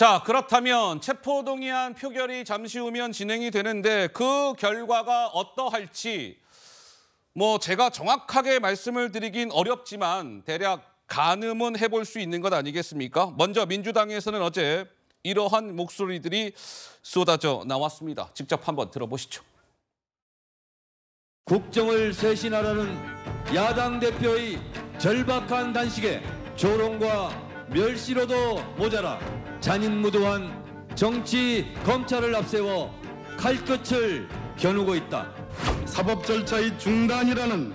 자, 그렇다면 체포동의안 표결이 잠시 후면 진행이 되는데 그 결과가 어떠할지 제가 정확하게 말씀을 드리긴 어렵지만 대략 가늠은 해볼 수 있는 것 아니겠습니까? 먼저 민주당에서는 어제 이러한 목소리들이 쏟아져 나왔습니다. 직접 한번 들어보시죠. 국정을 쇄신하라는 야당 대표의 절박한 단식에 조롱과 멸시로도 모자라 잔인무도한 정치 검찰을 앞세워 칼끝을 겨누고 있다. 사법 절차의 중단이라는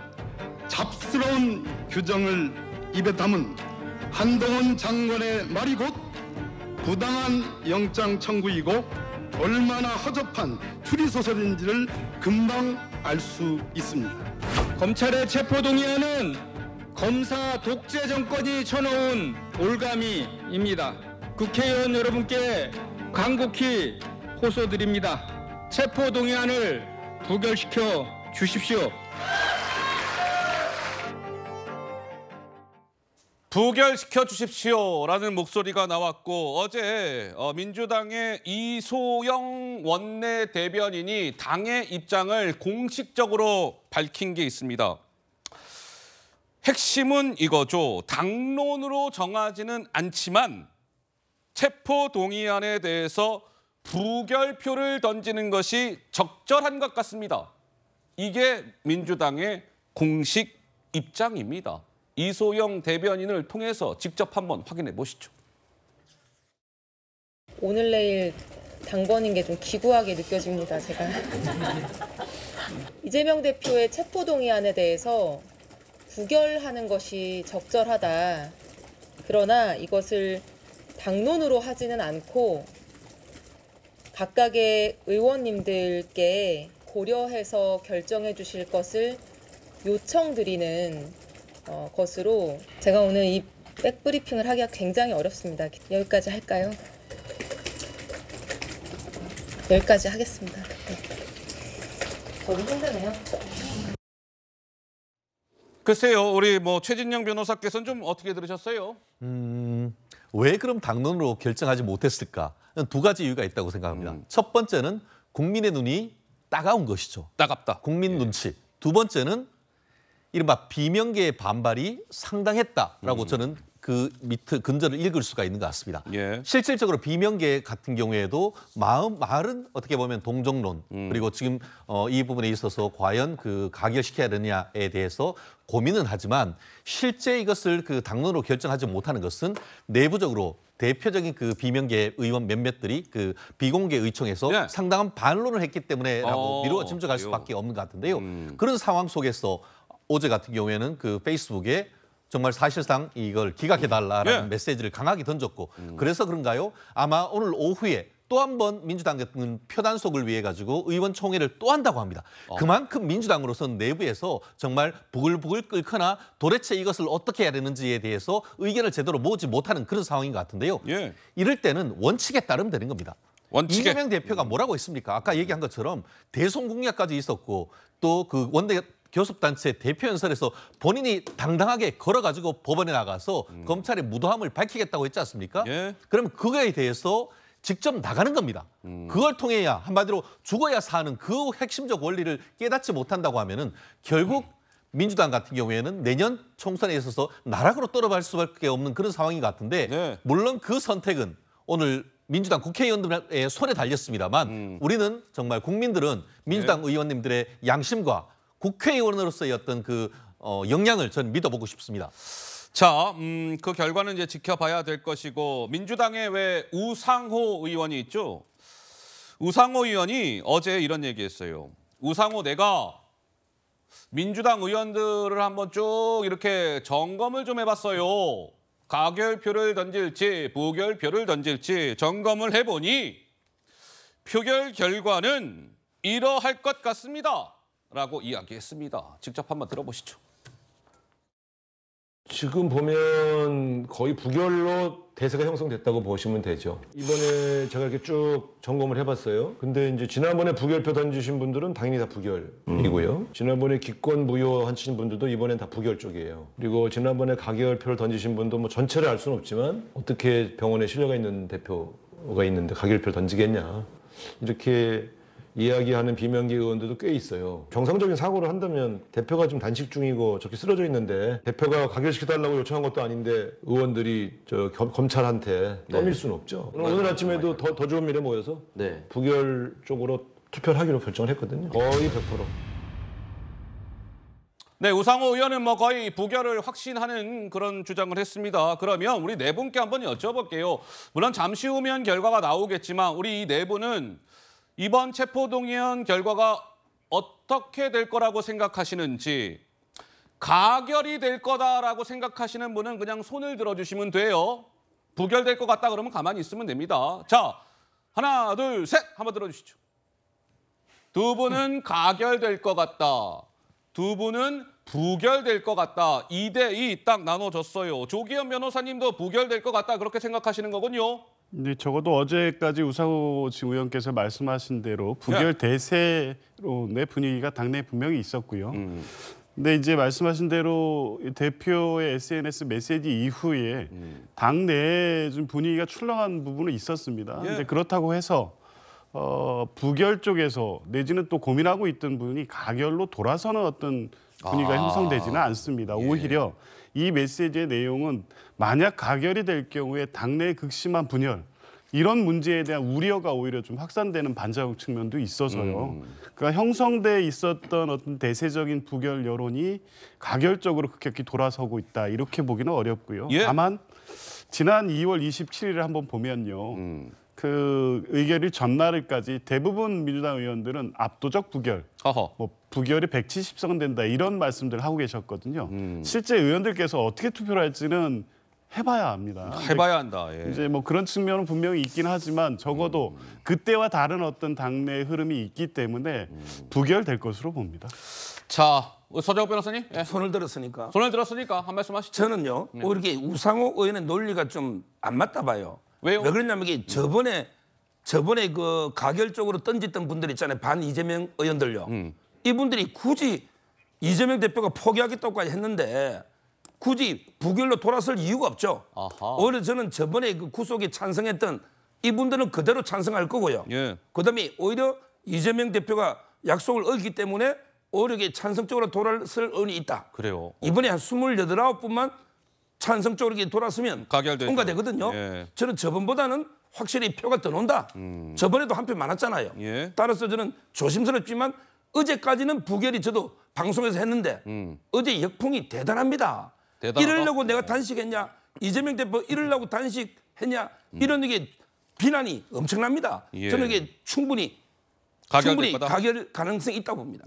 잡스러운 규정을 입에 담은 한동훈 장관의 말이 곧 부당한 영장 청구이고 얼마나 허접한 추리소설인지를 금방 알 수 있습니다. 검찰의 체포동의안은 검사 독재 정권이 쳐놓은 올가미입니다. 국회의원 여러분께 간곡히 호소드립니다. 체포동의안을 부결시켜 주십시오. 부결시켜 주십시오라는 목소리가 나왔고 어제 민주당의 이소영 원내대변인이 당의 입장을 공식적으로 밝힌 게 있습니다. 핵심은 이거죠. 당론으로 정하지는 않지만 체포동의안에 대해서 부결표를 던지는 것이 적절한 것 같습니다. 이게 민주당의 공식 입장입니다. 이소영 대변인을 통해서 직접 한번 확인해 보시죠. 오늘 내일 당번인 게 좀 기구하게 느껴집니다, 제가. 이재명 대표의 체포동의안에 대해서 부결하는 것이 적절하다. 그러나 이것을 당론으로 하지는 않고 각각의 의원님들께 고려해서 결정해 주실 것을 요청드리는 것으로 제가 오늘 이 백브리핑을 하기가 굉장히 어렵습니다. 여기까지 할까요? 여기까지 하겠습니다. 네. 저도 힘드네요. 글쎄요, 우리 최진영 변호사께서는 좀 어떻게 들으셨어요? 왜 그럼 당론으로 결정하지 못했을까? 두 가지 이유가 있다고 생각합니다. 첫 번째는 국민의 눈이 따가운 것이죠. 따갑다. 국민 눈치. 두 번째는 이른바 비명계의 반발이 상당했다라고 저는 그 밑에 근저를 읽을 수가 있는 것 같습니다. 예. 실질적으로 비명계 같은 경우에도 말은 어떻게 보면 동정론 그리고 지금 이 부분에 있어서 과연 그 가결시켜야 되느냐에 대해서 고민은 하지만 실제 이것을 그 당론으로 결정하지 못하는 것은 내부적으로 대표적인 그 비명계 의원 몇몇들이 그 비공개 의총에서 예. 상당한 반론을 했기 때문에라고 미루어 짐작할 수밖에 없는 것 같은데요. 그런 상황 속에서 어제 같은 경우에는 그 페이스북에 정말 사실상 이걸 기각해달라라는 예. 메시지를 강하게 던졌고 그래서 그런가요? 아마 오늘 오후에 또 한 번 민주당 같은 표단속을 위해 가지고 의원총회를 또 한다고 합니다. 그만큼 민주당으로서는 내부에서 정말 부글부글 끓거나 도대체 이것을 어떻게 해야 되는지에 대해서 의견을 제대로 모으지 못하는 그런 상황인 것 같은데요. 예. 이럴 때는 원칙에 따르면 되는 겁니다. 원칙에. 이재명 대표가 뭐라고 했습니까? 아까 얘기한 것처럼 대선 공약까지 있었고 또 그 원내 교섭단체 대표연설에서 본인이 당당하게 걸어가지고 법원에 나가서 검찰의 무도함을 밝히겠다고 했지 않습니까? 예. 그럼 그거에 대해서 직접 나가는 겁니다. 그걸 통해야 한마디로 죽어야 사는 그 핵심적 원리를 깨닫지 못한다고 하면은 결국 민주당 같은 경우에는 내년 총선에 있어서 나락으로 떨어질 수밖에 없는 그런 상황인 것 같은데 네. 물론 그 선택은 오늘 민주당 국회의원들의 손에 달렸습니다만 우리는 정말 국민들은 민주당 의원님들의 양심과 국회의원으로서의 어떤 그 역량을 전 믿어보고 싶습니다. 자, 그 결과는 이제 지켜봐야 될 것이고 민주당의 왜 우상호 의원이 있죠? 우상호 의원이 어제 이런 얘기했어요. 우상호 내가 민주당 의원들을 한번 쭉 이렇게 점검을 좀 해봤어요. 가결표를 던질지 부결표를 던질지 점검을 해보니 표결 결과는 이러할 것 같습니다. 라고 이야기했습니다. 직접 한번 들어보시죠. 지금 보면 거의 부결로 대세가 형성됐다고 보시면 되죠. 이번에 제가 이렇게 쭉 점검을 해봤어요. 근데 이제 지난번에 부결표 던지신 분들은 당연히 다 부결이고요. 지난번에 기권 무효하신 분들도 이번엔 다 부결 쪽이에요. 그리고 지난번에 가결표를 던지신 분도 뭐 전체를 알 수는 없지만 어떻게 병원에 실려가 있는 대표 대표가 있는데 가결표를 던지겠냐 이렇게 이야기하는 비명계 의원들도 꽤 있어요. 정상적인 사고를 한다면 대표가 좀 단식 중이고 저렇게 쓰러져 있는데 대표가 가결시켜달라고 요청한 것도 아닌데 의원들이 검찰한테 떠밀 수는 없죠. 오늘 아침에도 더 좋은 미래 모여서 부결 쪽으로 투표를 하기로 결정을 했거든요. 거의 100%. 네, 우상호 의원은 뭐 거의 부결을 확신하는 그런 주장을 했습니다. 그러면 우리 네 분께 한번 여쭤볼게요. 물론 잠시 후면 결과가 나오겠지만 우리 이 네 분은 이번 체포동의안 결과가 어떻게 될 거라고 생각하시는지, 가결이 될 거다라고 생각하시는 분은 그냥 손을 들어주시면 돼요. 부결될 것 같다 그러면 가만히 있으면 됩니다. 자, 하나, 둘, 셋 한번 들어주시죠. 두 분은 가결될 것 같다. 두 분은 부결될 것 같다. 2대2 딱 나눠졌어요. 조기현 변호사님도 부결될 것 같다 그렇게 생각하시는 거군요. 네, 적어도 어제까지 우상호 의원께서 말씀하신 대로 부결 대세론의 분위기가 당내에 분명히 있었고요. 근데 이제 말씀하신 대로 대표의 SNS 메시지 이후에 당내에 좀 분위기가 출렁한 부분은 있었습니다. 근데 그렇다고 해서 부결 쪽에서 내지는 또 고민하고 있던 분이 가결로 돌아서는 어떤 분위기가 형성되지는 않습니다. 오히려 이 메시지의 내용은 만약 가결이 될 경우에 당내의 극심한 분열, 이런 문제에 대한 우려가 오히려 좀 확산되는 반작용 측면도 있어서요. 그러니까 형성돼 있었던 어떤 대세적인 부결 여론이 가결적으로 급격히 돌아서고 있다, 이렇게 보기는 어렵고요. 다만 지난 2월 27일을 한번 보면요. 그 의결일 전날까지 대부분 민주당 의원들은 압도적 부결, 뭐 부결이 170석 된다 이런 말씀들을 하고 계셨거든요. 실제 의원들께서 어떻게 투표를 할지는 해봐야 합니다. 해봐야 한다. 이제 뭐 그런 측면은 분명히 있긴 하지만 적어도 그때와 다른 어떤 당내 흐름이 있기 때문에 부결될 것으로 봅니다. 자, 서정욱 변호사님. 손을 들었으니까. 손을 들었으니까 한 말씀 하시죠. 저는요, 이렇게 우상호 의원의 논리가 좀 안 맞다 봐요. 왜요? 왜 그러냐면 이게 저번에 그 가결적으로 던졌던 분들 있잖아요. 반 이재명 의원들요. 이분들이 굳이 이재명 대표가 포기하겠다고까지 했는데 굳이 부결로 돌아설 이유가 없죠. 오히려 저는 저번에 그 구속에 찬성했던 이분들은 그대로 찬성할 거고요. 그다음에 오히려 이재명 대표가 약속을 어겼기 때문에 오히려 찬성적으로 돌아설 의원이 있다. 그래요. 이번에 한 28, 9분만 찬성적으로 돌았으면 통과되거든요. 저는 저번보다는 확실히 표가 더 논다. 저번에도 한 표 많았잖아요. 따라서 저는 조심스럽지만 어제까지는 부결이 저도 방송에서 했는데 어제 역풍이 대단합니다. 이러려고 내가 단식했냐? 이재명 대표 이러려고 단식했냐? 이런 게 비난이 엄청납니다. 저는 이게 충분히 가결 가능성이 있다고 봅니다.